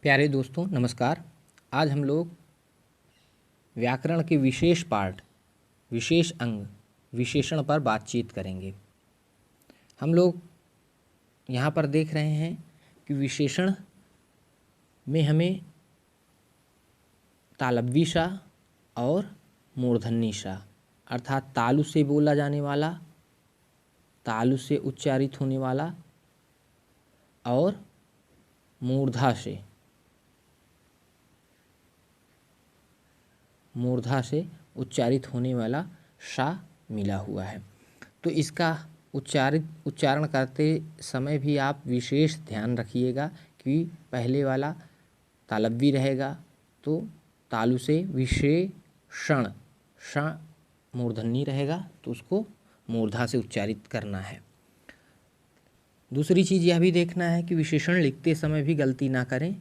प्यारे दोस्तों नमस्कार। आज हम लोग व्याकरण के विशेष पार्ट, विशेष अंग, विशेषण पर बातचीत करेंगे। हम लोग यहाँ पर देख रहे हैं कि विशेषण में हमें तालव्य सा और मूर्धन्य सा अर्थात तालु से बोला जाने वाला, तालु से उच्चारित होने वाला और मूर्धा से उच्चारित होने वाला सा मिला हुआ है। तो इसका उच्चारण करते समय भी आप विशेष ध्यान रखिएगा कि पहले वाला तालव्य रहेगा तो तालु से विशेषण ष मूर्धन्य रहेगा तो उसको मूर्धा से उच्चारित करना है। दूसरी चीज़ यह भी देखना है कि विशेषण लिखते समय भी गलती ना करें।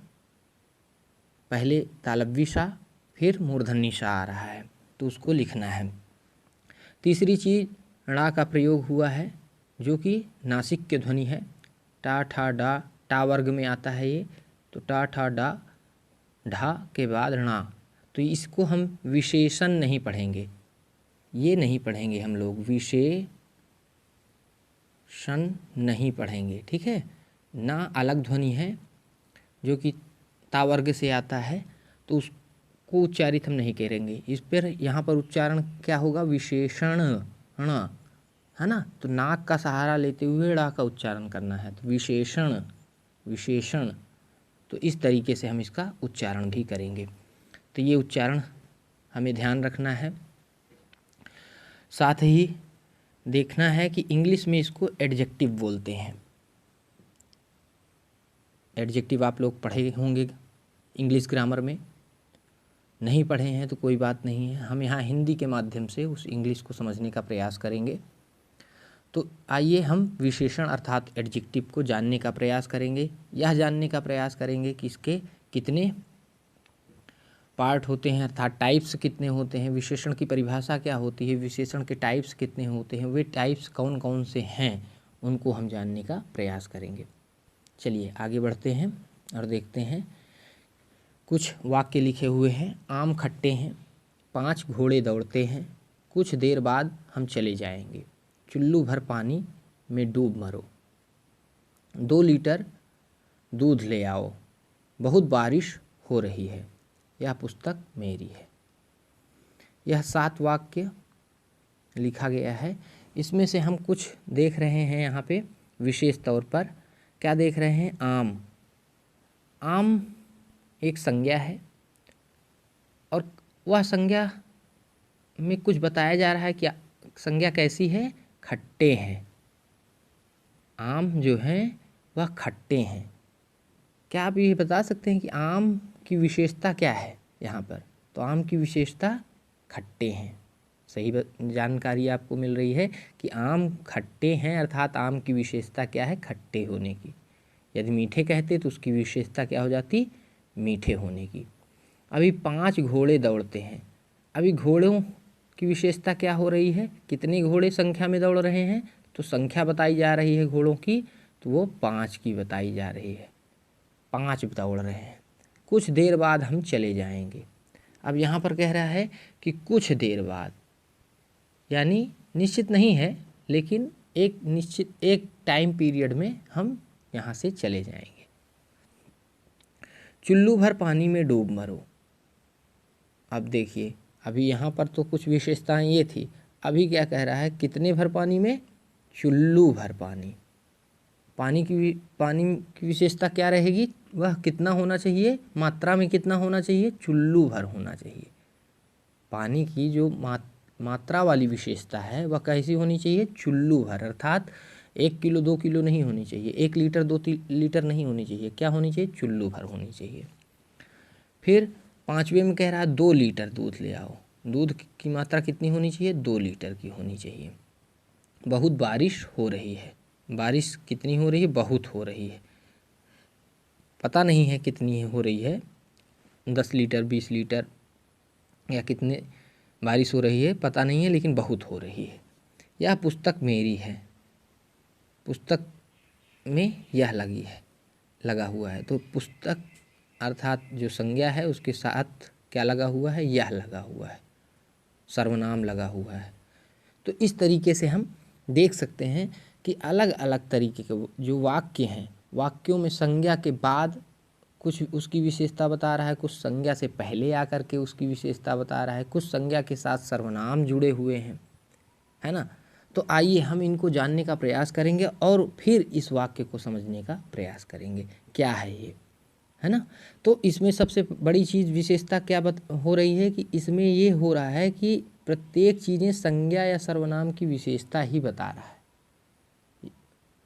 पहले तालव्य सा फिर मूर्धन्य सा आ रहा है तो उसको लिखना है। तीसरी चीज़ णा का प्रयोग हुआ है जो कि नासिक की ध्वनि है। टा ठा डा, टा वर्ग में आता है ये, तो टा ठा डा ढा के बाद णा, तो इसको हम विशेषण नहीं पढ़ेंगे, ये नहीं पढ़ेंगे हम लोग, विशेषण नहीं पढ़ेंगे, ठीक है ना। अलग ध्वनि है जो कि ता वर्ग से आता है तो उसको उच्चारित हम नहीं करेंगे। इस पर यहाँ पर उच्चारण क्या होगा, विशेषण ण, है ना। तो नाक का सहारा लेते हुए ड़ा का उच्चारण करना है, तो विशेषण विशेषण। तो इस तरीके से हम इसका उच्चारण भी करेंगे। तो ये उच्चारण हमें ध्यान रखना है। साथ ही देखना है कि इंग्लिश में इसको एडजेक्टिव बोलते हैं। एडजेक्टिव आप लोग पढ़े होंगे इंग्लिश ग्रामर में, नहीं पढ़े हैं तो कोई बात नहीं है, हम यहाँ हिंदी के माध्यम से उस इंग्लिश को समझने का प्रयास करेंगे। तो आइए हम विशेषण अर्थात एडजेक्टिव को जानने का प्रयास करेंगे। यह जानने का प्रयास करेंगे कि इसके कितने पार्ट होते हैं अर्थात टाइप्स कितने होते हैं, विशेषण की परिभाषा क्या होती है, विशेषण के टाइप्स कितने होते हैं, वे टाइप्स कौन कौन से हैं, उनको हम जानने का प्रयास करेंगे। चलिए आगे बढ़ते हैं और देखते हैं। कुछ वाक्य लिखे हुए हैं। आम खट्टे हैं, 5 घोड़े दौड़ते हैं, कुछ देर बाद हम चले जाएंगे, चुल्लू भर पानी में डूब मरो, 2 लीटर दूध ले आओ, बहुत बारिश हो रही है, यह पुस्तक मेरी है। यह 7 वाक्य लिखा गया है। इसमें से हम कुछ देख रहे हैं यहाँ पे विशेष तौर पर। क्या देख रहे हैं, आम। आम एक संज्ञा है और वह संज्ञा में कुछ बताया जा रहा है कि संज्ञा कैसी है, खट्टे हैं। आम जो हैं वह खट्टे हैं। क्या आप ये बता सकते हैं कि आम की विशेषता क्या है यहाँ पर? तो आम की विशेषता खट्टे हैं। सही जानकारी आपको मिल रही है कि आम खट्टे हैं अर्थात आम की विशेषता क्या है, खट्टे होने की। यदि मीठे कहते तो उसकी विशेषता क्या हो जाती, मीठे होने की। अभी 5 घोड़े दौड़ते हैं। अभी घोड़ों की विशेषता क्या हो रही है, कितने घोड़े संख्या में दौड़ रहे हैं, तो संख्या बताई जा रही है घोड़ों की, तो वो 5 की बताई जा रही है, 5 दौड़ रहे हैं। कुछ देर बाद हम चले जाएंगे। अब यहाँ पर कह रहा है कि कुछ देर बाद, यानी निश्चित नहीं है लेकिन एक निश्चित एक टाइम पीरियड में हम यहाँ से चले जाएंगे। चुल्लू भर पानी में डूब मरो। अब देखिए, अभी यहाँ पर तो कुछ विशेषताएं ये थी, अभी क्या कह रहा है, कितने भर पानी में, चुल्लू भर पानी। पानी की विशेषता क्या रहेगी, वह कितना होना चाहिए, मात्रा में कितना होना चाहिए, चुल्लू भर होना चाहिए। पानी की जो मात्रा वाली विशेषता है वह कैसी होनी चाहिए, चुल्लू भर, अर्थात 1 किलो 2 किलो नहीं होनी चाहिए, 1 लीटर 2 लीटर नहीं होनी चाहिए, क्या होनी चाहिए, चुल्लू भर होनी चाहिए। फिर 5वें में कह रहा है 2 लीटर दूध ले आओ। दूध की मात्रा कितनी होनी चाहिए, 2 लीटर की होनी चाहिए। बहुत बारिश हो रही है। बारिश कितनी हो रही है, बहुत हो रही है, पता नहीं है कितनी हो रही है, 10 लीटर 20 लीटर या कितने बारिश हो रही है पता नहीं है, लेकिन बहुत हो रही है। यह पुस्तक मेरी है। पुस्तक में यह लगा हुआ है, तो पुस्तक अर्थात जो संज्ञा है उसके साथ क्या लगा हुआ है, यह लगा हुआ है, सर्वनाम लगा हुआ है। तो इस तरीके से हम देख सकते हैं कि अलग अलग तरीके के जो वाक्य हैं, वाक्यों में संज्ञा के बाद कुछ उसकी विशेषता बता रहा है, कुछ संज्ञा से पहले आकर के उसकी विशेषता बता रहा है, कुछ संज्ञा के साथ सर्वनाम जुड़े हुए हैं, है ना। तो आइए हम इनको जानने का प्रयास करेंगे और फिर इस वाक्य को समझने का प्रयास करेंगे क्या है ये, है ना। तो इसमें सबसे बड़ी चीज़ विशेषता क्या हो रही है कि इसमें ये हो रहा है कि प्रत्येक चीज़ें संज्ञा या सर्वनाम की विशेषता ही बता रहा है।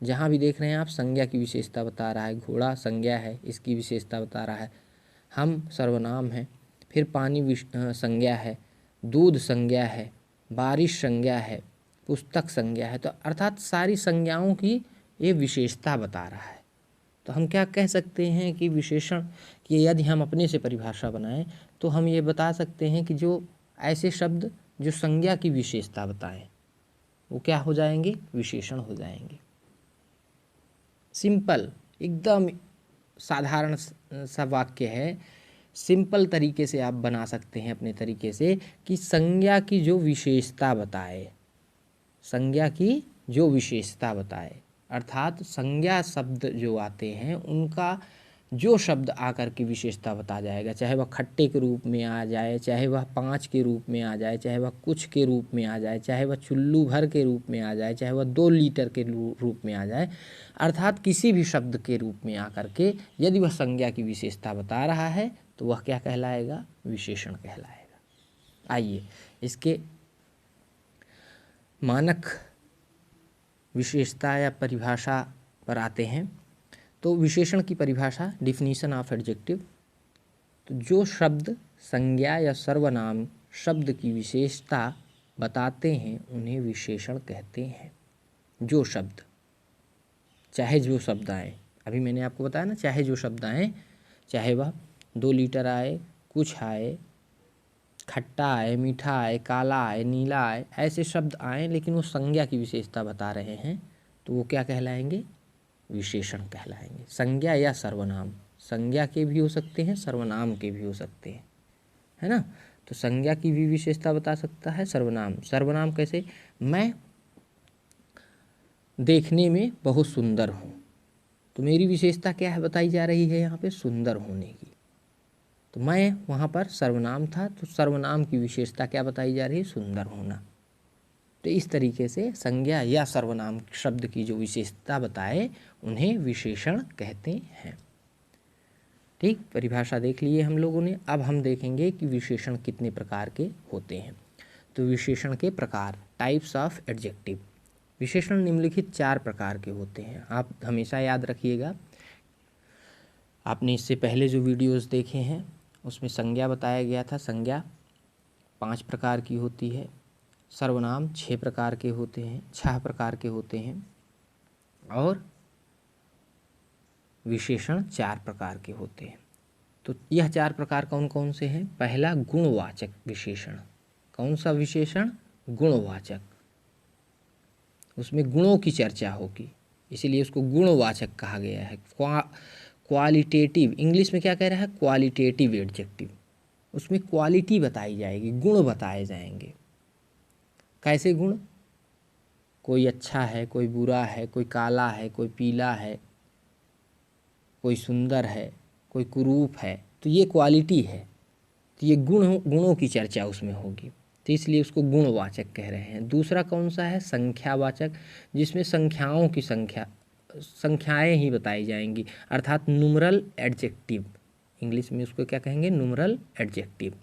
जहाँ भी देख रहे हैं आप, संज्ञा की विशेषता बता रहा है, घोड़ा संज्ञा है, इसकी विशेषता बता रहा है, हम सर्वनाम है, फिर पानी संज्ञा है, दूध संज्ञा है, बारिश संज्ञा है, पुस्तक संज्ञा है। तो अर्थात सारी संज्ञाओं की ये विशेषता बता रहा है। तो हम क्या कह सकते हैं कि विशेषण की यदि हम अपने से परिभाषा बनाएं तो हम ये बता सकते हैं कि जो ऐसे शब्द जो संज्ञा की विशेषता बताएं वो क्या हो जाएंगे, विशेषण हो जाएंगे। सिंपल, एकदम साधारण सा वाक्य है, सिंपल तरीके से आप बना सकते हैं अपने तरीके से कि संज्ञा की जो विशेषता बताए, संज्ञा की जो विशेषता बताए, अर्थात संज्ञा शब्द जो आते हैं उनका जो शब्द आकर की विशेषता बता जाएगा, चाहे वह खट्टे के रूप में आ जाए, चाहे वह 5 के रूप में आ जाए, चाहे वह कुछ के रूप में आ जाए, चाहे वह चुल्लू भर के रूप में आ जाए, चाहे वह 2 लीटर के रूप में आ जाए, अर्थात किसी भी शब्द के रूप में आकर के यदि वह संज्ञा की विशेषता बता रहा है तो वह क्या कहलाएगा, विशेषण कहलाएगा। आइए इसके मानक विशेषता या परिभाषा पर आते हैं। तो विशेषण की परिभाषा, डिफिनीशन ऑफ एडजेक्टिव। तो जो शब्द संज्ञा या सर्वनाम शब्द की विशेषता बताते हैं उन्हें विशेषण कहते हैं। जो शब्द, चाहे जो शब्द आए, अभी मैंने आपको बताया ना, चाहे जो शब्द आए, चाहे वह 2 लीटर आए, कुछ आए, खट्टा आए, मीठा आए, काला आए, नीला आए, ऐसे शब्द आए लेकिन वो संज्ञा की विशेषता बता रहे हैं तो वो क्या कहलाएंगे, विशेषण कहलाएंगे। संज्ञा या सर्वनाम, संज्ञा के भी हो सकते हैं, सर्वनाम के भी हो सकते हैं, है ना। तो संज्ञा की भी विशेषता बता सकता है सर्वनाम। सर्वनाम कैसे, मैं देखने में बहुत सुंदर हूँ, तो मेरी विशेषता क्या है बताई जा रही है यहाँ पे, सुंदर होने की। तो मैं वहाँ पर सर्वनाम था, तो सर्वनाम की विशेषता क्या बताई जा रही है, सुंदर होना। तो इस तरीके से संज्ञा या सर्वनाम शब्द की जो विशेषता बताए उन्हें विशेषण कहते हैं। ठीक, परिभाषा देख लिए हम लोगों ने। अब हम देखेंगे कि विशेषण कितने प्रकार के होते हैं। तो विशेषण के प्रकार, टाइप्स ऑफ एडजेक्टिव। विशेषण निम्नलिखित 4 प्रकार के होते हैं, आप हमेशा याद रखिएगा। आपने इससे पहले जो वीडियोस देखे हैं उसमें संज्ञा बताया गया था, संज्ञा 5 प्रकार की होती है, सर्वनाम 6 प्रकार के होते हैं, 6 प्रकार के होते हैं, और विशेषण 4 प्रकार के होते हैं। तो यह 4 प्रकार कौन कौन से हैं। पहला, गुणवाचक विशेषण। कौन सा विशेषण, गुणवाचक, उसमें गुणों की चर्चा होगी, इसीलिए उसको गुणवाचक कहा गया है। क्वालिटेटिव, इंग्लिश में क्या कह रहा है, क्वालिटेटिव एडजेक्टिव, उसमें क्वालिटी बताई जाएगी, गुण बताए जाएंगे। कैसे गुण, कोई अच्छा है, कोई बुरा है, कोई काला है, कोई पीला है, कोई सुंदर है, कोई कुरूप है, तो ये क्वालिटी है। तो ये गुणों की चर्चा उसमें होगी, तो इसलिए उसको गुणवाचक कह रहे हैं। दूसरा कौन सा है, संख्यावाचक, जिसमें संख्याओं की संख्याएं ही बताई जाएंगी, अर्थात न्यूमरल एडजेक्टिव। इंग्लिश में उसको क्या कहेंगे, न्यूमरल एडजेक्टिव।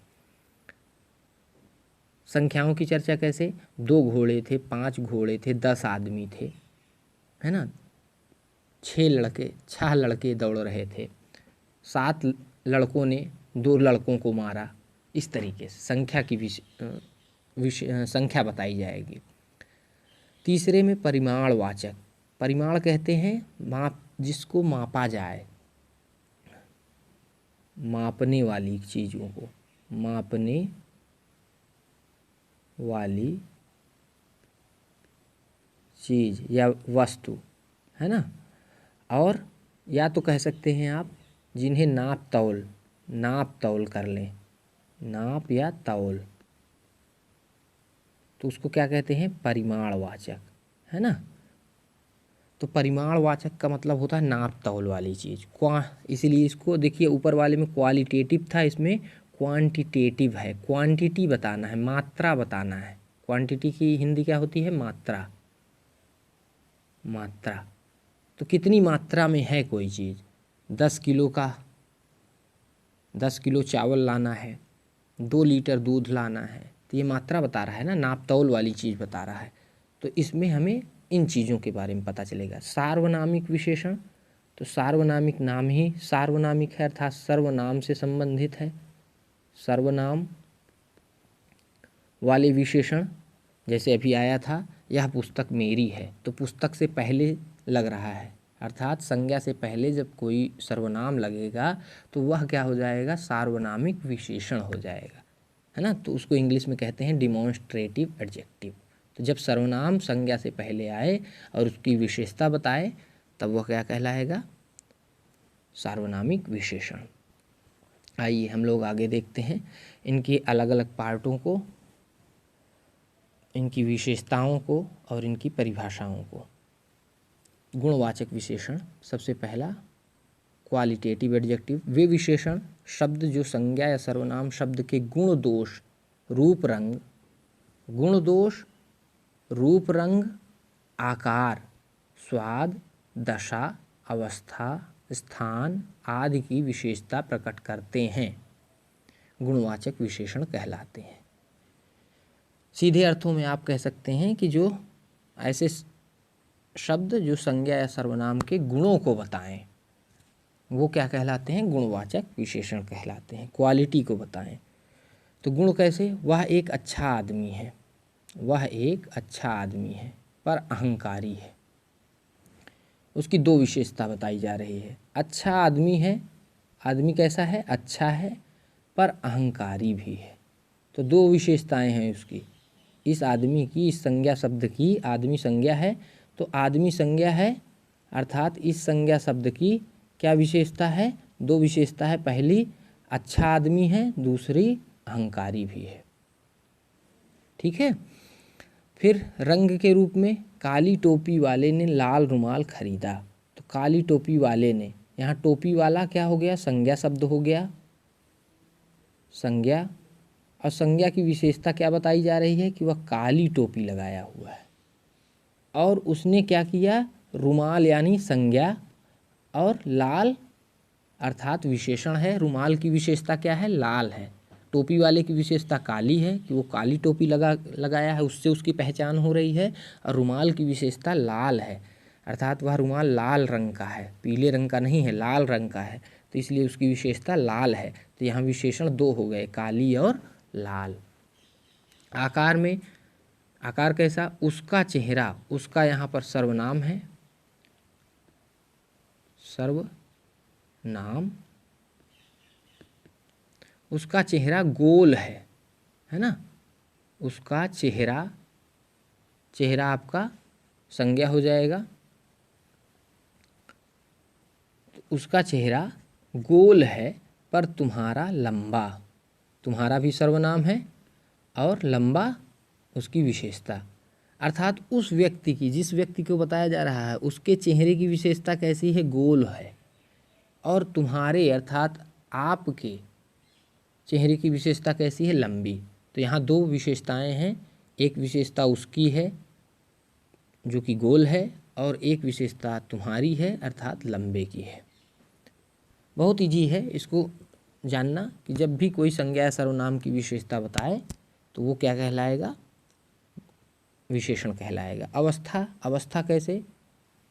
संख्याओं की चर्चा कैसे, 2 घोड़े थे, 5 घोड़े थे, 10 आदमी थे, है ना, 6 लड़के दौड़ रहे थे, 7 लड़कों ने 2 लड़कों को मारा। इस तरीके से संख्या की संख्या बताई जाएगी। तीसरे में परिमाणवाचक, परिमाण कहते हैं माप, जिसको मापा जाए, मापने वाली चीज़ों को, मापने वाली चीज़ या वस्तु, है ना। और या तो कह सकते हैं आप जिन्हें नाप तौल कर लें, नाप या तौल, तो उसको क्या कहते हैं? परिमाणवाचक, है ना। तो परिमाणवाचक का मतलब होता है नाप तौल वाली चीज़। इसीलिए इसको देखिए, ऊपर वाले में क्वालिटेटिव था, इसमें क्वांटिटेटिव है। क्वांटिटी बताना है, मात्रा बताना है। क्वांटिटी की हिंदी क्या होती है? मात्रा। मात्रा, तो कितनी मात्रा में है कोई चीज़? 10 किलो चावल लाना है, 2 लीटर दूध लाना है, तो ये मात्रा बता रहा है ना, नाप तौल वाली चीज़ बता रहा है। तो इसमें हमें इन चीज़ों के बारे में पता चलेगा। सार्वनामिक विशेषण, तो सार्वनामिक नाम ही सार्वनामिक है, अर्थात सर्वनाम से संबंधित है। सर्वनाम वाले विशेषण, जैसे अभी आया था, यह पुस्तक मेरी है, तो पुस्तक से पहले लग रहा है, अर्थात संज्ञा से पहले जब कोई सर्वनाम लगेगा तो वह क्या हो जाएगा? सार्वनामिक विशेषण हो जाएगा, है ना। तो उसको इंग्लिश में कहते हैं डिमॉन्स्ट्रेटिव एडजेक्टिव। तो जब सर्वनाम संज्ञा से पहले आए और उसकी विशेषता बताए, तब वह क्या कहलाएगा? सार्वनामिक विशेषण। आइए हम लोग आगे देखते हैं इनके अलग अलग पार्टों को, इनकी विशेषताओं को और इनकी परिभाषाओं को। गुणवाचक विशेषण, सबसे पहला क्वालिटेटिव एडजेक्टिव, वे विशेषण शब्द जो संज्ञा या सर्वनाम शब्द के गुण दोष रूप रंग आकार स्वाद दशा अवस्था स्थान आदि की विशेषता प्रकट करते हैं, गुणवाचक विशेषण कहलाते हैं। सीधे अर्थों में आप कह सकते हैं कि जो ऐसे शब्द जो संज्ञा या सर्वनाम के गुणों को बताएं, वो क्या कहलाते हैं? गुणवाचक विशेषण कहलाते हैं। क्वालिटी को बताएं, तो गुण कैसे? वह एक अच्छा आदमी है, वह एक अच्छा आदमी है पर अहंकारी है। उसकी 2 विशेषता बताई जा रही है। अच्छा आदमी है, आदमी कैसा है? अच्छा है, पर अहंकारी भी है। तो 2 विशेषताएं हैं उसकी। इस आदमी की, इस संज्ञा शब्द की, आदमी संज्ञा है तो आदमी संज्ञा है, अर्थात इस संज्ञा शब्द की क्या विशेषता है? 2 विशेषता है। पहली अच्छा आदमी है, दूसरी अहंकारी भी है। ठीक है। फिर रंग के रूप में, काली टोपी वाले ने लाल रुमाल खरीदा, तो काली टोपी वाले ने, यहाँ टोपी वाला क्या हो गया? संज्ञा शब्द हो गया, संज्ञा। और संज्ञा की विशेषता क्या बताई जा रही है? कि वह काली टोपी लगाया हुआ है। और उसने क्या किया? रुमाल यानी संज्ञा, और लाल अर्थात विशेषण है। रुमाल की विशेषता क्या है? लाल है। टोपी वाले की विशेषता काली है कि वो काली टोपी लगाया है, उससे उसकी पहचान हो रही है। और रुमाल की विशेषता लाल है, अर्थात वह रुमाल लाल रंग का है, पीले रंग का नहीं है, लाल रंग का है, तो इसलिए उसकी विशेषता लाल है। तो यहाँ विशेषण 2 हो गए, काली और लाल। आकार में, आकार कैसा? उसका चेहरा, उसका यहाँ पर सर्वनाम है, सर्वनाम। उसका चेहरा गोल है ना। उसका चेहरा, चेहरा आपका संज्ञा हो जाएगा। तो उसका चेहरा गोल है पर तुम्हारा लंबा, तुम्हारा भी सर्वनाम है और लंबा उसकी विशेषता, अर्थात उस व्यक्ति की, जिस व्यक्ति को बताया जा रहा है उसके चेहरे की विशेषता कैसी है? गोल है। और तुम्हारे अर्थात आपके चेहरे की विशेषता कैसी है? लंबी। तो यहाँ 2 विशेषताएं हैं, एक विशेषता उसकी है जो कि गोल है, और एक विशेषता तुम्हारी है अर्थात लंबे की है। बहुत ईजी है इसको जानना कि जब भी कोई संज्ञा या सर्वनाम की विशेषता बताए तो वो क्या कहलाएगा? विशेषण कहलाएगा। अवस्था, अवस्था कैसे?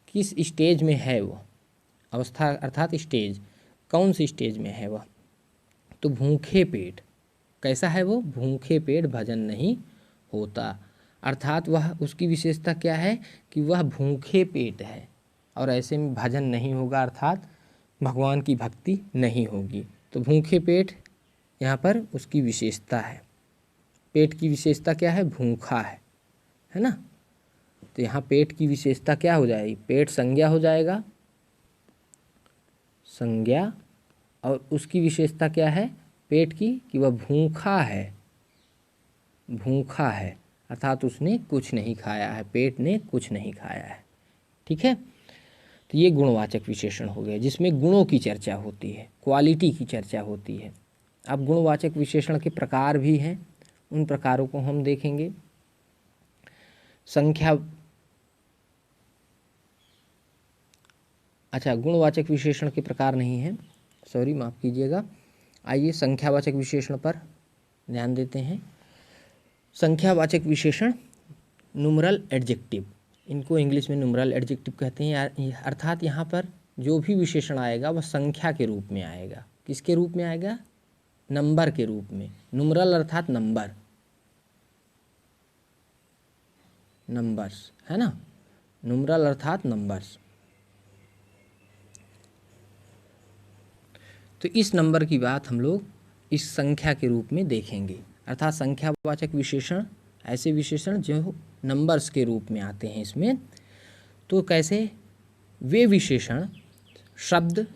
किस स्टेज में है वो? अवस्था अर्थात स्टेज, कौन सी स्टेज में है वह? तो भूखे पेट, कैसा है वो? भूखे पेट भजन नहीं होता, अर्थात वह, उसकी विशेषता क्या है? कि वह भूखे पेट है और ऐसे में भजन नहीं होगा, अर्थात भगवान की भक्ति नहीं होगी। तो भूखे पेट यहाँ पर उसकी विशेषता है। पेट की विशेषता क्या है? भूखा है ना। तो यहाँ पेट की विशेषता क्या हो जाएगी? पेट संज्ञा हो जाएगा, संज्ञा और उसकी विशेषता क्या है पेट की कि वह भूखा है, भूखा है अर्थात उसने कुछ नहीं खाया है, पेट ने कुछ नहीं खाया है। ठीक है, तो ये गुणवाचक विशेषण हो गए जिसमें गुणों की चर्चा होती है, क्वालिटी की चर्चा होती है। अब गुणवाचक विशेषण के प्रकार भी हैं, उन प्रकारों को हम देखेंगे। गुणवाचक विशेषण के प्रकार नहीं है, सॉरी माफ़ कीजिएगा। आइए संख्यावाचक विशेषण पर ध्यान देते हैं। संख्यावाचक विशेषण न्यूमरल एडजेक्टिव, इनको इंग्लिश में न्यूमरल एडजेक्टिव कहते हैं। अर्थात यहाँ पर जो भी विशेषण आएगा वह संख्या के रूप में आएगा। किसके रूप में आएगा? नंबर के रूप में। न्यूमरल अर्थात नंबर, नंबर्स है ना, न्यूमरल अर्थात नंबर्स। तो इस नंबर की बात हम लोग इस संख्या के रूप में देखेंगे। अर्थात संख्यावाचक विशेषण ऐसे विशेषण जो नंबर्स के रूप में आते हैं इसमें। तो कैसे? वे विशेषण शब्द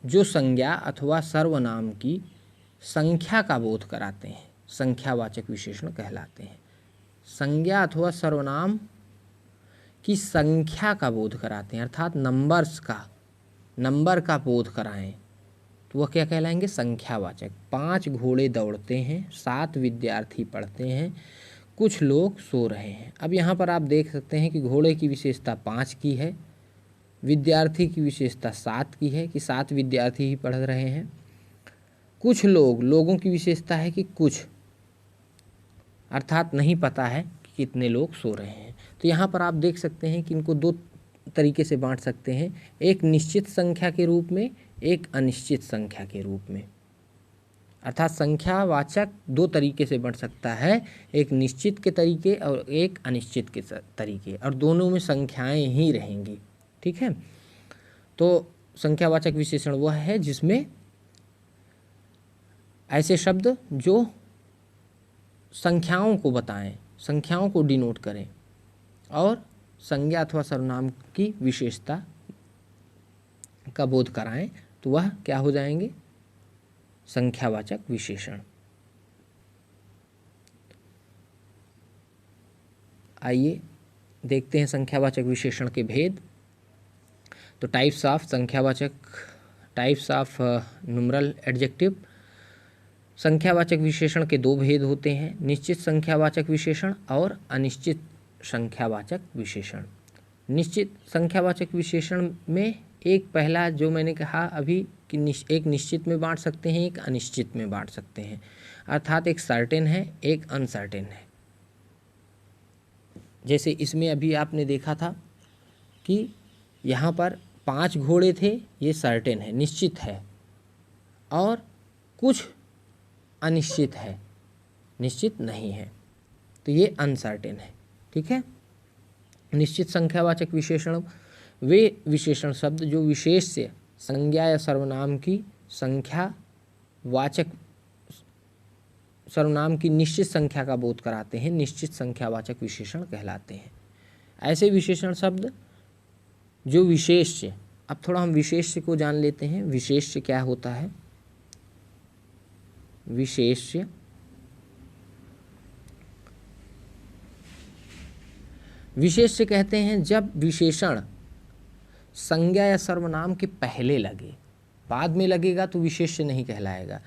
जो संज्ञा अथवा सर्वनाम की संख्या का बोध कराते हैं, संख्यावाचक विशेषण कहलाते हैं। संज्ञा अथवा सर्वनाम की संख्या का बोध कराते हैं, अर्थात नंबर का बोध कराएं, तो वह क्या कहलाएंगे? संख्यावाचक। 5 घोड़े दौड़ते हैं, 7 विद्यार्थी पढ़ते हैं, कुछ लोग सो रहे हैं। अब यहाँ पर आप देख सकते हैं कि घोड़े की विशेषता 5 की है, विद्यार्थी की विशेषता 7 की है कि 7 विद्यार्थी ही पढ़ रहे हैं। कुछ लोगों की विशेषता है कि कुछ, अर्थात नहीं पता है कि कितने लोग सो रहे हैं। तो यहाँ पर आप देख सकते हैं कि इनको 2 तरीके से बांट सकते हैं, एक निश्चित संख्या के रूप में, एक अनिश्चित संख्या के रूप में। अर्थात संख्यावाचक 2 तरीके से बढ़ सकता है, एक निश्चित के तरीके और एक अनिश्चित के तरीके, और दोनों में संख्याएं ही रहेंगी। ठीक है, तो संख्यावाचक विशेषण वह है जिसमें ऐसे शब्द जो संख्याओं को बताएं, संख्याओं को डिनोट करें और संज्ञा अथवा सर्वनाम की विशेषता का बोध कराएं, तो वह क्या हो जाएंगे? संख्यावाचक विशेषण। आइए देखते हैं संख्यावाचक विशेषण के भेद। तो टाइप्स ऑफ न्यूमरल एडजेक्टिव। संख्यावाचक विशेषण के 2 भेद होते हैं, निश्चित संख्यावाचक विशेषण और अनिश्चित संख्यावाचक विशेषण। निश्चित संख्यावाचक विशेषण में एक पहला जो मैंने कहा अभी कि एक निश्चित में बांट सकते हैं, एक अनिश्चित में बांट सकते हैं। अर्थात एक सर्टेन है, एक अनसर्टेन है। जैसे इसमें अभी आपने देखा था कि यहाँ पर 5 घोड़े थे, ये सर्टेन है, निश्चित है, और कुछ अनिश्चित है, निश्चित नहीं है, तो ये अनसर्टेन है। ठीक है, निश्चित संख्यावाचक विशेषण वे विशेषण शब्द जो विशेष से संज्ञा या सर्वनाम की संख्यावाचक सर्वनाम की निश्चित संख्या का बोध कराते हैं, निश्चित संख्यावाचक विशेषण कहलाते हैं। ऐसे विशेषण शब्द जो विशेष्य, अब थोड़ा हम विशेष्य को जान लेते हैं। विशेष्य क्या होता है? विशेष्य कहते हैं जब विशेषण संज्ञा या सर्वनाम के पहले लगे, बाद में लगेगा तो विशेष्य नहीं कहलाएगा।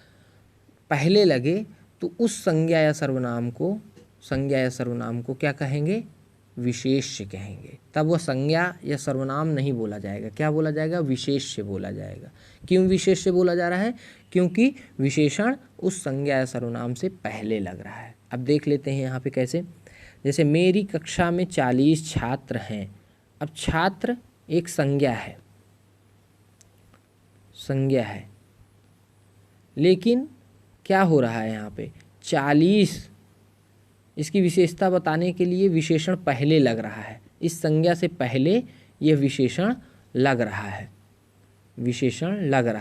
पहले लगे तो उस संज्ञा या सर्वनाम को क्या कहेंगे? विशेष्य कहेंगे। तब वह संज्ञा या सर्वनाम नहीं बोला जाएगा, क्या बोला जाएगा? विशेष्य बोला जाएगा। क्यों विशेष्य बोला जा रहा है? क्योंकि विशेषण उस संज्ञा या सर्वनाम से पहले लग रहा है। अब देख लेते हैं यहाँ पे कैसे। जैसे मेरी कक्षा में 40 छात्र हैं। अब छात्र एक संज्ञा है, लेकिन क्या हो रहा है यहाँ पे? 40 इसकी विशेषता बताने के लिए विशेषण पहले लग रहा है, इस संज्ञा से पहले यह विशेषण लग रहा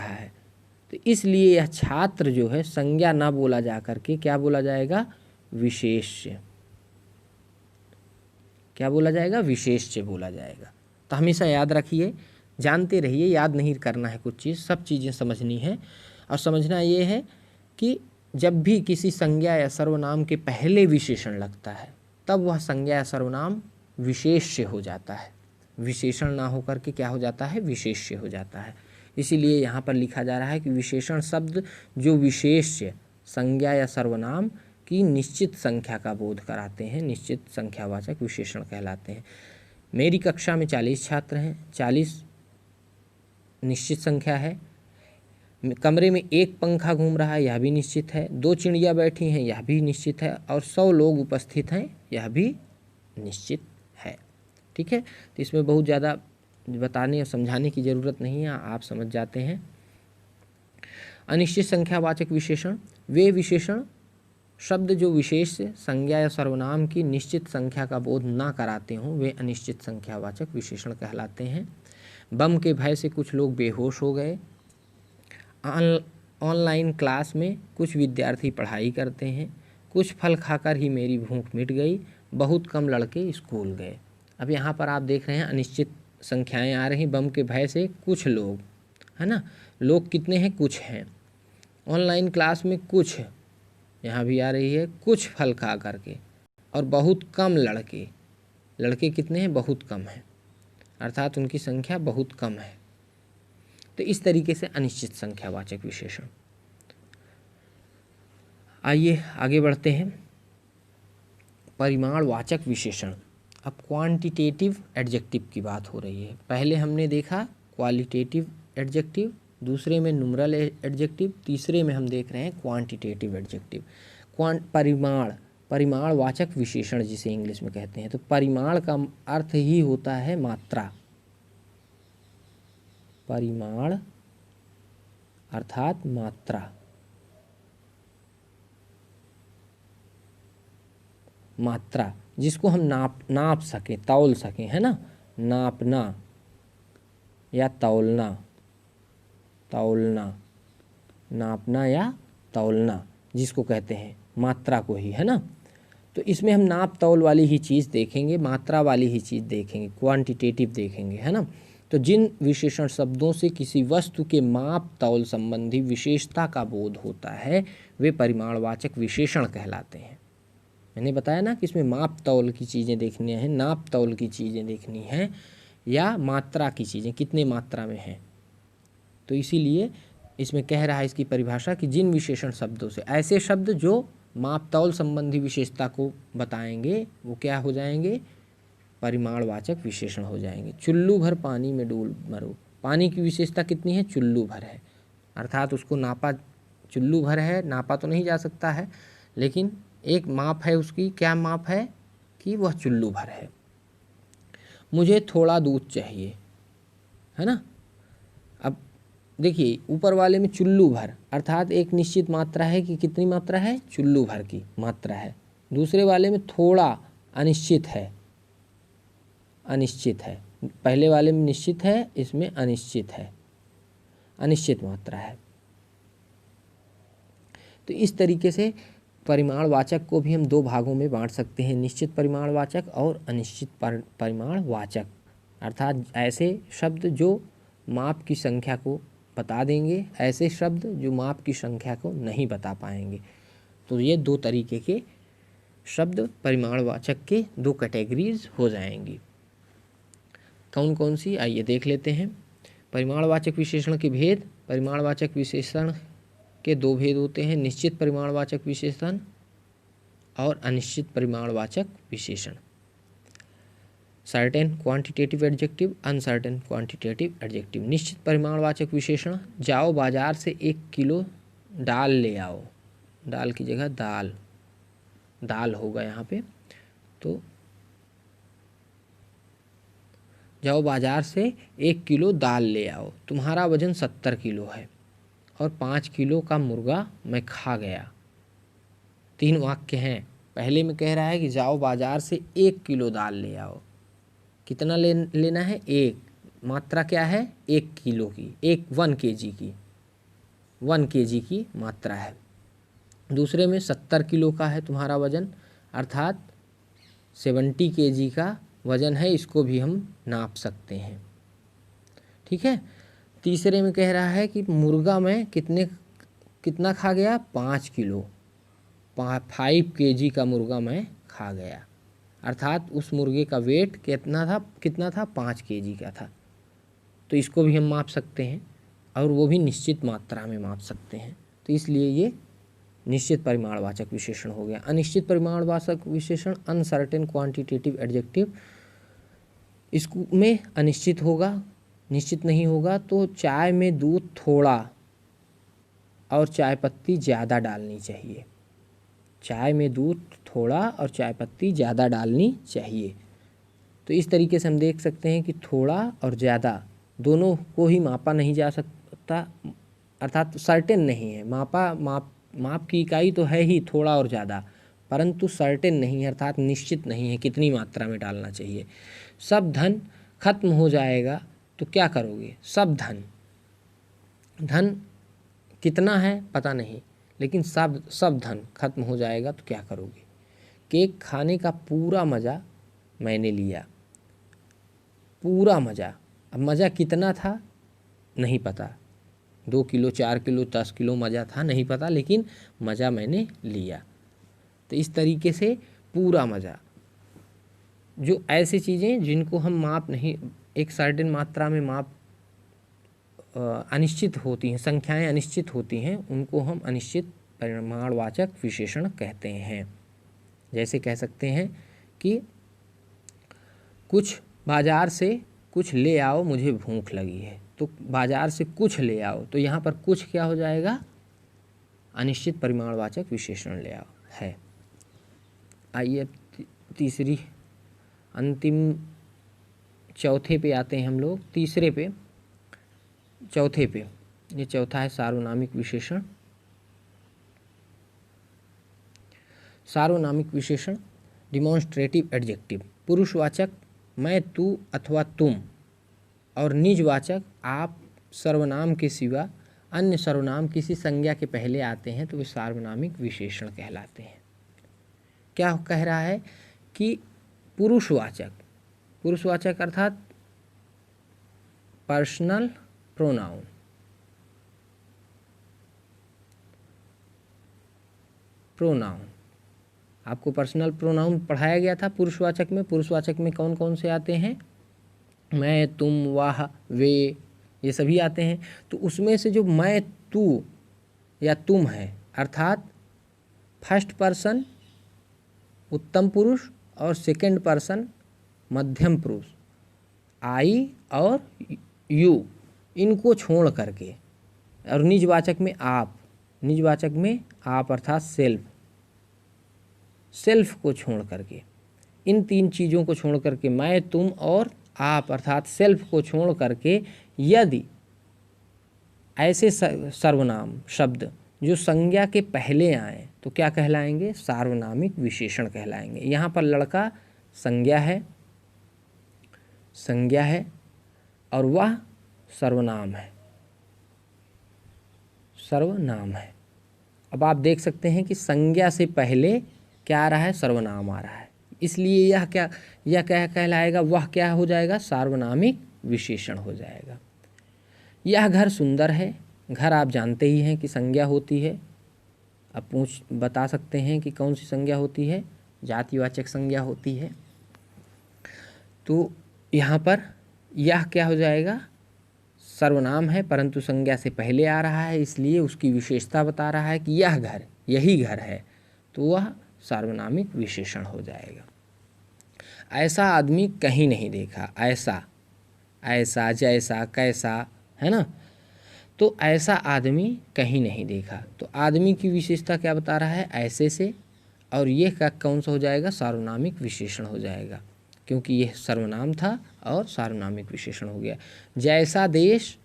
है। तो इसलिए यह छात्र जो है संज्ञा ना बोला जा करके क्या बोला जाएगा? विशेष्य। क्या बोला जाएगा? विशेष्य बोला जाएगा। तो हमेशा याद रखिए, जानते रहिए, याद नहीं करना है कुछ चीज़, सब चीज़ें समझनी है। और समझना ये है कि जब भी किसी संज्ञा या सर्वनाम के पहले विशेषण लगता है तब वह संज्ञा या सर्वनाम विशेष्य हो जाता है। विशेषण ना होकर के क्या हो जाता है, विशेष्य हो जाता है। इसीलिए यहाँ पर लिखा जा रहा है कि विशेषण शब्द जो विशेष्य संज्ञा या सर्वनाम की निश्चित संख्या का बोध कराते हैं, निश्चित संख्यावाचक विशेषण कहलाते हैं। मेरी कक्षा में 40 छात्र हैं, 40 निश्चित संख्या है। कमरे में एक पंखा घूम रहा है, यह भी निश्चित है। 2 चिड़िया बैठी हैं, यह भी निश्चित है। और 100 लोग उपस्थित हैं, यह भी निश्चित है। ठीक है, तो इसमें बहुत ज़्यादा बताने और समझाने की ज़रूरत नहीं है, आप समझ जाते हैं। अनिश्चित संख्यावाचक विशेषण वे विशेषण शब्द जो विशेष संज्ञा या सर्वनाम की निश्चित संख्या का बोध ना कराते हों, वे अनिश्चित संख्यावाचक विशेषण कहलाते हैं। बम के भय से कुछ लोग बेहोश हो गए। ऑनलाइन क्लास में कुछ विद्यार्थी पढ़ाई करते हैं। कुछ फल खाकर ही मेरी भूख मिट गई। बहुत कम लड़के स्कूल गए। अब यहाँ पर आप देख रहे हैं अनिश्चित संख्याएं आ रही। बम के भय से कुछ लोग, है ना, लोग कितने हैं, कुछ हैं। ऑनलाइन क्लास में कुछ, यहाँ भी आ रही है, कुछ फल खा करके। और बहुत कम लड़के, लड़के कितने हैं, बहुत कम हैं, अर्थात उनकी संख्या बहुत कम है। तो इस तरीके से अनिश्चित संख्यावाचक विशेषण। आइए आगे बढ़ते हैं। परिमाणवाचक विशेषण। अब क्वांटिटेटिव एडजेक्टिव की बात हो रही है। पहले हमने देखा क्वालिटेटिव एडजेक्टिव, दूसरे में न्यूमरल एडजेक्टिव, तीसरे में हम देख रहे हैं क्वांटिटेटिव एडजेक्टिव। परिमाणवाचक विशेषण जिसे इंग्लिश में कहते हैं। तो परिमाण का अर्थ ही होता है मात्रा। परिमाण अर्थात मात्रा। मात्रा जिसको हम नाप सकें, तौल सकें, है ना, नापना या तौलना, तौलना, नापना या तौलना जिसको कहते हैं, मात्रा को ही, है ना। तो इसमें हम नाप तौल वाली ही चीज़ देखेंगे, मात्रा वाली ही चीज़ देखेंगे, क्वांटिटेटिव देखेंगे, है ना। तो जिन विशेषण शब्दों से किसी वस्तु के माप तौल संबंधी विशेषता का बोध होता है वे परिमाणवाचक विशेषण कहलाते हैं। मैंने बताया ना कि इसमें माप तौल की चीज़ें देखनी है, नाप तौल की चीज़ें देखनी है, या मात्रा की चीज़ें कितने मात्रा में हैं। तो इसीलिए इसमें कह रहा है इसकी परिभाषा कि जिन विशेषण शब्दों से, ऐसे शब्द जो माप तौल संबंधी विशेषता को बताएंगे वो क्या हो जाएंगे, परिमाणवाचक विशेषण हो जाएंगे। चुल्लू भर पानी में डूब मरो, पानी की विशेषता कितनी है, चुल्लू भर है, अर्थात उसको नापा, चुल्लू भर है, नापा तो नहीं जा सकता है, लेकिन एक माप है उसकी, क्या माप है कि वह चुल्लू भर है। मुझे थोड़ा दूध चाहिए, है ना। अब देखिए ऊपर वाले में चुल्लू भर अर्थात एक निश्चित मात्रा है कि कितनी मात्रा है, चुल्लू भर की मात्रा है। दूसरे वाले में थोड़ा अनिश्चित है, अनिश्चित है। पहले वाले में निश्चित है, इसमें अनिश्चित है, अनिश्चित मात्रा है। तो इस तरीके से परिमाणवाचक को भी हम 2 भागों में बांट सकते हैं, निश्चित परिमाणवाचक और अनिश्चित परिमाणवाचक। अर्थात ऐसे शब्द जो माप की संख्या को बता देंगे, ऐसे शब्द जो माप की संख्या को नहीं बता पाएंगे। तो ये 2 तरीके के शब्द परिमाणवाचक के 2 कैटेगरीज हो जाएंगी। कौन कौन सी, आइए देख लेते हैं। परिमाणवाचक विशेषण के भेद। परिमाणवाचक विशेषण के 2 भेद होते हैं, निश्चित परिमाणवाचक विशेषण और अनिश्चित परिमाणवाचक विशेषण। Certain quantitative adjective, uncertain quantitative adjective. निश्चित परिमाणवाचक विशेषण, जाओ बाजार से 1 किलो दाल ले आओ, दाल की जगह दाल, दाल होगा यहाँ पे। तो जाओ बाजार से 1 किलो दाल ले आओ, तुम्हारा वजन 70 किलो है और 5 किलो का मुर्गा मैं खा गया। 3 वाक्य हैं। पहले में कह रहा है कि जाओ बाजार से 1 किलो दाल ले आओ, कितना लेना है, 1, मात्रा क्या है, 1 किलो की, 1 kg की, 1 kg की मात्रा है। दूसरे में 70 किलो का है तुम्हारा वजन, अर्थात 70 kg का वजन है, इसको भी हम नाप सकते हैं। ठीक है। तीसरे में कह रहा है कि मुर्गा मैं कितना खा गया, 5 किलो, 5 kg का मुर्गा मैं खा गया, अर्थात उस मुर्गे का वेट कितना था 5 kg का था। तो इसको भी हम माप सकते हैं और वो भी निश्चित मात्रा में माप सकते हैं, तो इसलिए ये निश्चित परिमाणवाचक विशेषण हो गया। अनिश्चित परिमाणवाचक विशेषण अनसर्टेन क्वांटिटेटिव एडजेक्टिव, इसमें अनिश्चित होगा, निश्चित नहीं होगा। तो चाय में दूध थोड़ा और चाय पत्ती ज़्यादा डालनी चाहिए, चाय में दूध थोड़ा और चाय पत्ती ज़्यादा डालनी चाहिए। तो इस तरीके से हम देख सकते हैं कि थोड़ा और ज़्यादा दोनों को ही मापा नहीं जा सकता, अर्थात सर्टेन नहीं है। माप की इकाई तो है ही थोड़ा और ज़्यादा, परंतु सर्टेन नहीं है, अर्थात निश्चित नहीं है कितनी मात्रा में डालना चाहिए। सब धन खत्म हो जाएगा तो क्या करोगे, सब धन कितना है पता नहीं, लेकिन सब धन खत्म हो जाएगा तो क्या करोगे। केक खाने का पूरा मज़ा मैंने लिया, पूरा मज़ा। अब मज़ा कितना था नहीं पता, 2 किलो 4 किलो 10 किलो मज़ा था नहीं पता, लेकिन मज़ा मैंने लिया। तो इस तरीके से पूरा मज़ा, जो ऐसी चीज़ें जिनको हम माप नहीं, एक सर्टेन मात्रा में माप अनिश्चित होती हैं, संख्याएं अनिश्चित होती हैं, उनको हम अनिश्चित परिमाणवाचक विशेषण कहते हैं। जैसे कह सकते हैं कि कुछ बाज़ार से कुछ ले आओ मुझे भूख लगी है, तो बाज़ार से कुछ ले आओ, तो यहाँ पर कुछ क्या हो जाएगा, अनिश्चित परिमाणवाचक विशेषण ले आओ है। आइए तीसरी अंतिम चौथे पे आते हैं हम लोग, चौथे पे ये चौथा है सार्वनामिक विशेषण। सार्वनामिक विशेषण डिमॉन्स्ट्रेटिव एडजेक्टिव, पुरुषवाचक मैं तू अथवा तुम और निजवाचक आप सर्वनाम के सिवा अन्य सर्वनाम किसी संज्ञा के पहले आते हैं तो वे सार्वनामिक विशेषण कहलाते हैं। क्या कह रहा है कि पुरुषवाचक अर्थात पर्सनल प्रोनाउन, आपको पर्सनल प्रोनाउन पढ़ाया गया था पुरुषवाचक में। पुरुषवाचक में कौन कौन से आते हैं, मैं तुम वह वे, ये सभी आते हैं। तो उसमें से जो मैं तू या तुम है, अर्थात फर्स्ट पर्सन उत्तम पुरुष और सेकंड पर्सन मध्यम पुरुष, आई और यू, इनको छोड़ करके, और निजवाचक में आप अर्थात सेल्फ को छोड़ करके, इन 3 चीज़ों को छोड़ करके, मैं तुम और आप अर्थात सेल्फ को छोड़ करके, यदि ऐसे सर्वनाम शब्द जो संज्ञा के पहले आए तो क्या कहलाएंगे, सार्वनामिक विशेषण कहलाएंगे। यहाँ पर लड़का संज्ञा है और वह सर्वनाम है। अब आप देख सकते हैं कि संज्ञा से पहले क्या आ रहा है, सर्वनाम आ रहा है, इसलिए यह क्या कहलाएगा, वह क्या हो जाएगा, सार्वनामिक विशेषण हो जाएगा। यह घर सुंदर है, घर आप जानते ही हैं कि संज्ञा होती है। अब बता सकते हैं कि कौन सी संज्ञा होती है, जातिवाचक संज्ञा होती है। तो यहाँ पर यह क्या हो जाएगा, सर्वनाम है परंतु संज्ञा से पहले आ रहा है, इसलिए उसकी विशेषता बता रहा है कि यही घर है, तो वह सार्वनामिक विशेषण हो जाएगा। ऐसा आदमी कहीं नहीं देखा, ऐसा जैसा कैसा, है ना, तो ऐसा आदमी कहीं नहीं देखा, तो आदमी की विशेषता क्या बता रहा है, ऐसे से, और ये का कौन सा हो जाएगा, सार्वनामिक विशेषण हो जाएगा, क्योंकि यह सर्वनाम था और सार्वनामिक विशेषण हो गया। जैसा देश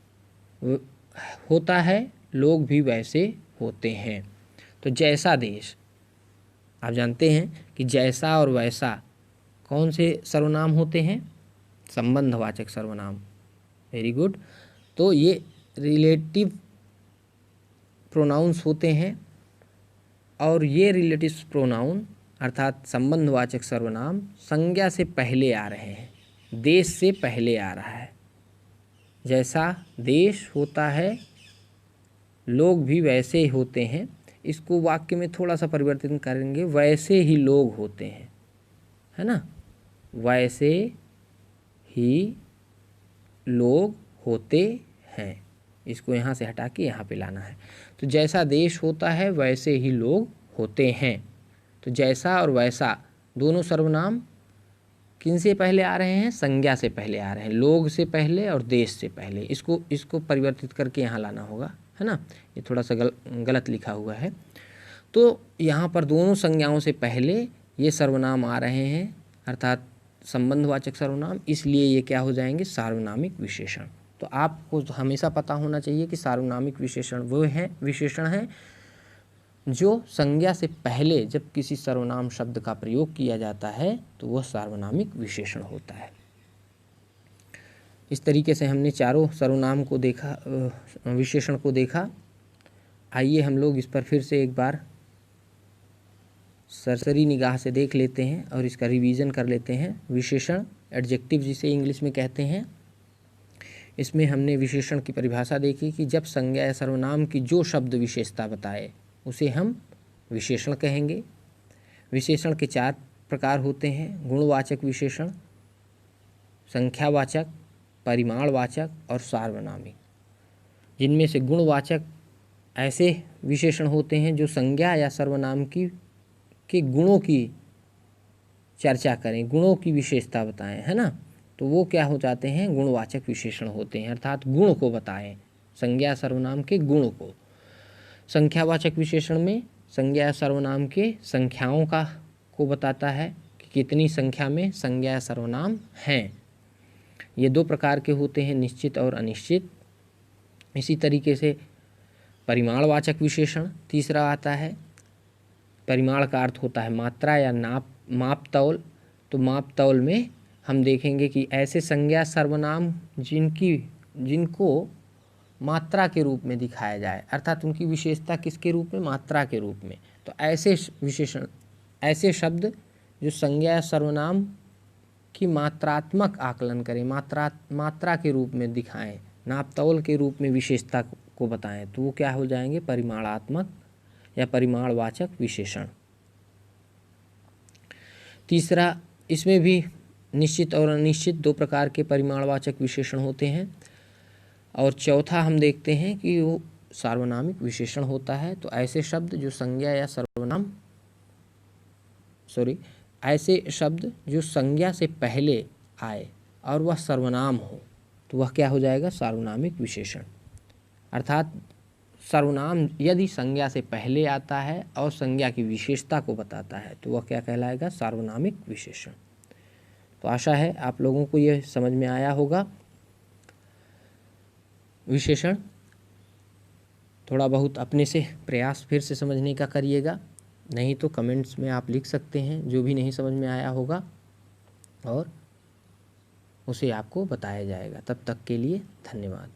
होता है लोग भी वैसे होते हैं, तो जैसा देश, आप जानते हैं कि जैसा और वैसा कौन से सर्वनाम होते हैं, संबंधवाचक सर्वनाम। Very good. तो ये रिलेटिव प्रोनाउंस होते हैं, और ये रिलेटिव प्रोनाउन अर्थात संबंधवाचक सर्वनाम संज्ञा से पहले आ रहे हैं, देश से पहले आ रहा है। जैसा देश होता है लोग भी वैसे ही होते हैं। इसको वाक्य में थोड़ा सा परिवर्तन करेंगे, वैसे ही लोग होते हैं, है ना, वैसे ही लोग होते हैं। इसको यहाँ से हटा के यहाँ पे लाना है। तो जैसा देश होता है वैसे ही लोग होते हैं। तो जैसा और वैसा दोनों सर्वनाम किन से पहले आ रहे हैं? संज्ञा से पहले आ रहे हैं, लोग से पहले और देश से पहले। इसको परिवर्तित करके यहाँ लाना होगा, है ना। ये थोड़ा सा गलत लिखा हुआ है। तो यहाँ पर दोनों संज्ञाओं से पहले ये सर्वनाम आ रहे हैं, अर्थात संबंधवाचक सर्वनाम, इसलिए ये क्या हो जाएंगे? सार्वनामिक विशेषण। तो आपको हमेशा पता होना चाहिए कि सार्वनामिक विशेषण वो है विशेषण है जो संज्ञा से पहले जब किसी सर्वनाम शब्द का प्रयोग किया जाता है तो वह सार्वनामिक विशेषण होता है। इस तरीके से हमने चारों सर्वनाम को देखा, विशेषण को देखा। आइए हम लोग इस पर फिर से एक बार सरसरी निगाह से देख लेते हैं और इसका रिवीजन कर लेते हैं। विशेषण, एडजेक्टिव जिसे इंग्लिश में कहते हैं, इसमें हमने विशेषण की परिभाषा देखी कि जब संज्ञा या सर्वनाम की जो शब्द विशेषता बताए उसे हम विशेषण कहेंगे। विशेषण के 4 प्रकार होते हैं: गुणवाचक विशेषण, संख्यावाचक, परिमाणवाचक और सार्वनामिक। जिनमें से गुणवाचक ऐसे विशेषण होते हैं जो संज्ञा या सर्वनाम के गुणों की चर्चा करें, गुणों की विशेषता बताएं, है ना। तो वो क्या हो जाते हैं? गुणवाचक विशेषण होते हैं, अर्थात गुण को बताएं, संज्ञा सर्वनाम के गुण को। संख्यावाचक विशेषण में संज्ञा सर्वनाम के संख्याओं को बताता है कि कितनी संख्या में संज्ञा या सर्वनाम हैं। ये 2 प्रकार के होते हैं, निश्चित और अनिश्चित। इसी तरीके से परिमाणवाचक विशेषण तीसरा आता है। परिमाण का अर्थ होता है मात्रा या माप तौल। तो माप तौल में हम देखेंगे कि ऐसे संज्ञा सर्वनाम जिनको मात्रा के रूप में दिखाया जाए, अर्थात उनकी विशेषता किसके रूप में? मात्रा के रूप में। तो ऐसे विशेषण, ऐसे शब्द जो संज्ञा या सर्वनाम की मात्रात्मक आकलन करें, मात्रा के रूप में दिखाएं, नापतौल के रूप में विशेषता को बताएं, तो वो क्या हो जाएंगे? परिमाणात्मक या परिमाणवाचक विशेषण। तीसरा, इसमें भी निश्चित और अनिश्चित 2 प्रकार के परिमाणवाचक विशेषण होते हैं। और चौथा हम देखते हैं कि वो सार्वनामिक विशेषण होता है। तो ऐसे शब्द जो संज्ञा या सर्वनाम ऐसे शब्द जो संज्ञा से पहले आए और वह सर्वनाम हो तो वह क्या हो जाएगा? सार्वनामिक विशेषण। अर्थात सर्वनाम यदि संज्ञा से पहले आता है और संज्ञा की विशेषता को बताता है तो वह क्या कहलाएगा? सार्वनामिक विशेषण। तो आशा है आप लोगों को यह समझ में आया होगा। विशेषण थोड़ा बहुत अपने से प्रयास फिर से समझने का करिएगा, नहीं तो कमेंट्स में आप लिख सकते हैं जो भी नहीं समझ में आया होगा और उसे आपको बताया जाएगा। तब तक के लिए धन्यवाद।